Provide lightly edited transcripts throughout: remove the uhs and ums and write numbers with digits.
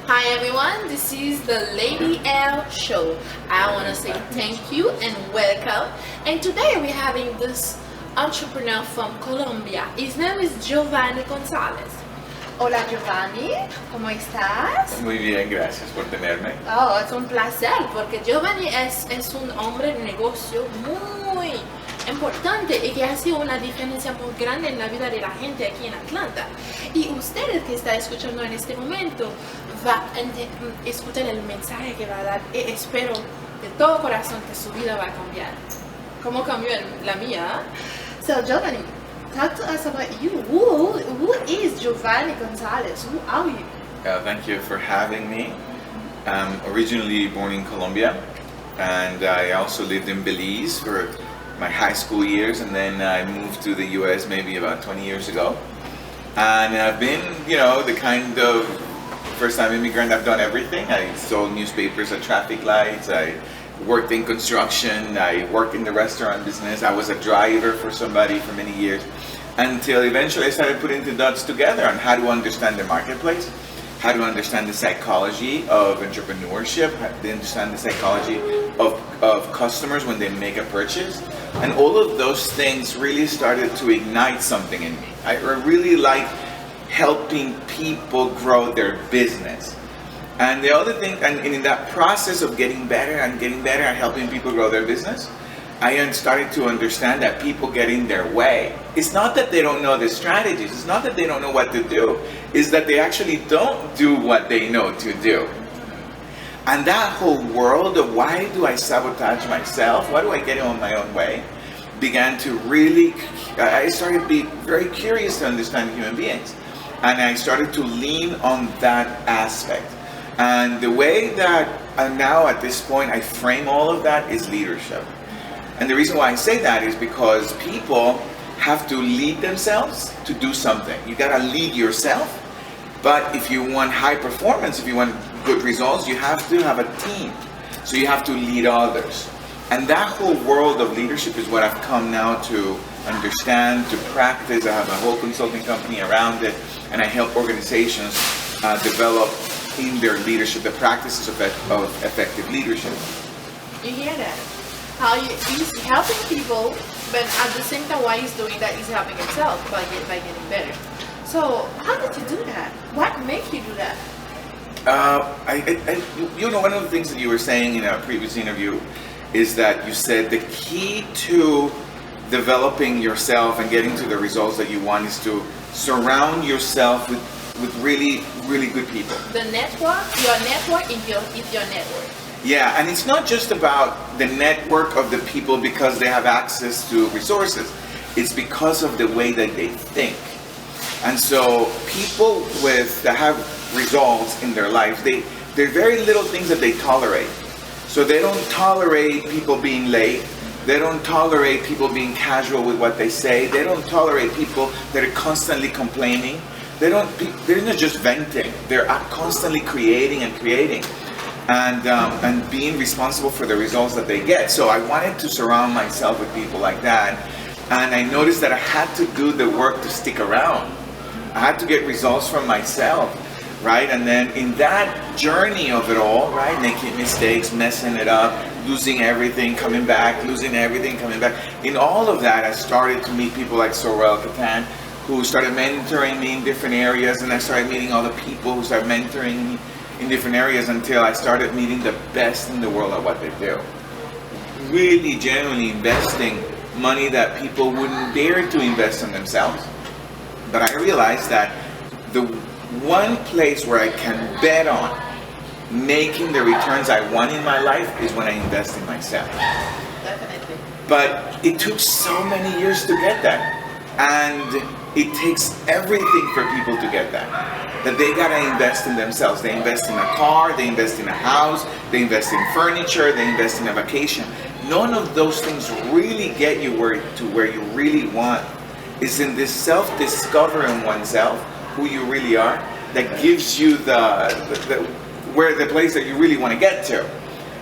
Hi everyone, this is the Lady L show. I want to say thank you and welcome. And today we're having this entrepreneur from Colombia. His name is Giovanni Gonzalez. Hola Giovanni, ¿cómo estás? Muy bien, gracias por tenerme. Oh, es un placer porque Giovanni es un hombre de negocio muy importante y que hace una diferencia muy grande en la vida de la gente aquí en Atlanta. Y ustedes que están escuchando en este momento va a escuchar el mensaje que va a dar y espero de todo corazón que su vida va a cambiar. ¿Cómo cambió la mía? So Giovanni, talk to us about you. Who is Giovanni Gonzalez? Who are you? Thank you for having me. I'm originally born in Colombia, and I also lived in Belize for my high school years, and then I moved to the US maybe about 20 years ago. And I've been, the kind of first-time immigrant. I've done everything. I sold newspapers at traffic lights. I worked in construction. I worked in the restaurant business. I was a driver for somebody for many years, until eventually I started putting the dots together on how to understand the marketplace, how to understand the psychology of entrepreneurship, how to understand the psychology of customers when they make a purchase. And all of those things really started to ignite something in me. I really like helping people grow their business. And the other thing, and in that process of getting better and helping people grow their business, I started to understand that people get in their way. It's not that they don't know the strategies, it's not that they don't know what to do, it's that they actually don't do what they know to do. And that whole world of why do I sabotage myself, why do I get on my own way, began to really, I started to be very curious to understand human beings. And I started to lean on that aspect. And the way that now at this point I frame all of that is leadership. And the reason why I say that is because people have to lead themselves to do something. You gotta lead yourself, but if you want high performance, if you want good results, you have to have a team. So you have to lead others. And that whole world of leadership is what I've come now to understand, to practice. I have a whole consulting company around it, and I help organizations develop in their leadership the practices of effective leadership. You hear that? How he's helping people, but at the same time, while he's doing that, he's helping himself by getting better. So, how did you do that? What makes you do that? One of the things that you were saying in a previous interview is that you said the key to developing yourself and getting to the results that you want is to surround yourself with really, really good people. The network, your network is your network. Yeah, and it's not just about the network of the people because they have access to resources. It's because of the way that they think. And so people that have results in their lives, there are very little things that they tolerate. So they don't tolerate people being late. They don't tolerate people being casual with what they say. They don't tolerate people that are constantly complaining. They're not just venting. They're constantly creating and being responsible for the results that they get. So I wanted to surround myself with people like that. And I noticed that I had to do the work to stick around. I had to get results from myself, right? And then in that journey of it all, right, making mistakes, messing it up, losing everything, coming back, losing everything, coming back. In all of that, I started to meet people like Sorrel Catan, who started mentoring me in different areas, and I started meeting other people who started mentoring me in different areas until I started meeting the best in the world at what they do. Really genuinely investing money that people wouldn't dare to invest in themselves. But I realized that the one place where I can bet on making the returns I want in my life is when I invest in myself. Definitely. But it took so many years to get that. And it takes everything for people to get that they gotta invest in themselves. They invest in a car, they invest in a house, they invest in furniture, they invest in a vacation. None of those things really get you where you really want. It's in this self-discovering oneself, who you really are, that gives you the place that you really want to get to.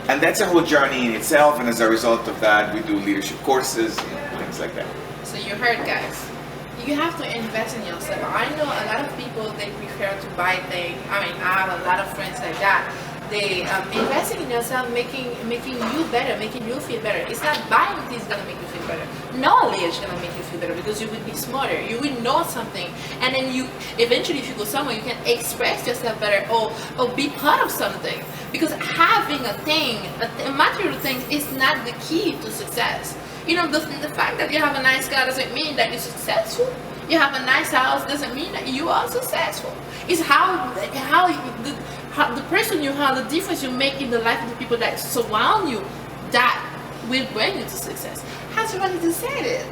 And that's a whole journey in itself, and as a result of that, we do leadership courses and things like that. So you heard, guys. you have to invest in yourself. I know a lot of people, they prefer to buy things. I mean, I have a lot of friends like that. They investing in yourself, making you better, making you feel better. It's not buying things gonna make you feel better. Knowledge gonna make you feel better because you will be smarter. You will know something, and then you eventually, if you go somewhere, you can express yourself better or be part of something. Because having a thing, a material thing, is not the key to success. You know, the fact that you have a nice car doesn't mean that you're successful. You have a nice house doesn't mean that you are successful. It's how the person you are, the difference you make in the life of the people that surround you, that will bring you to success. As Giovanni just said it.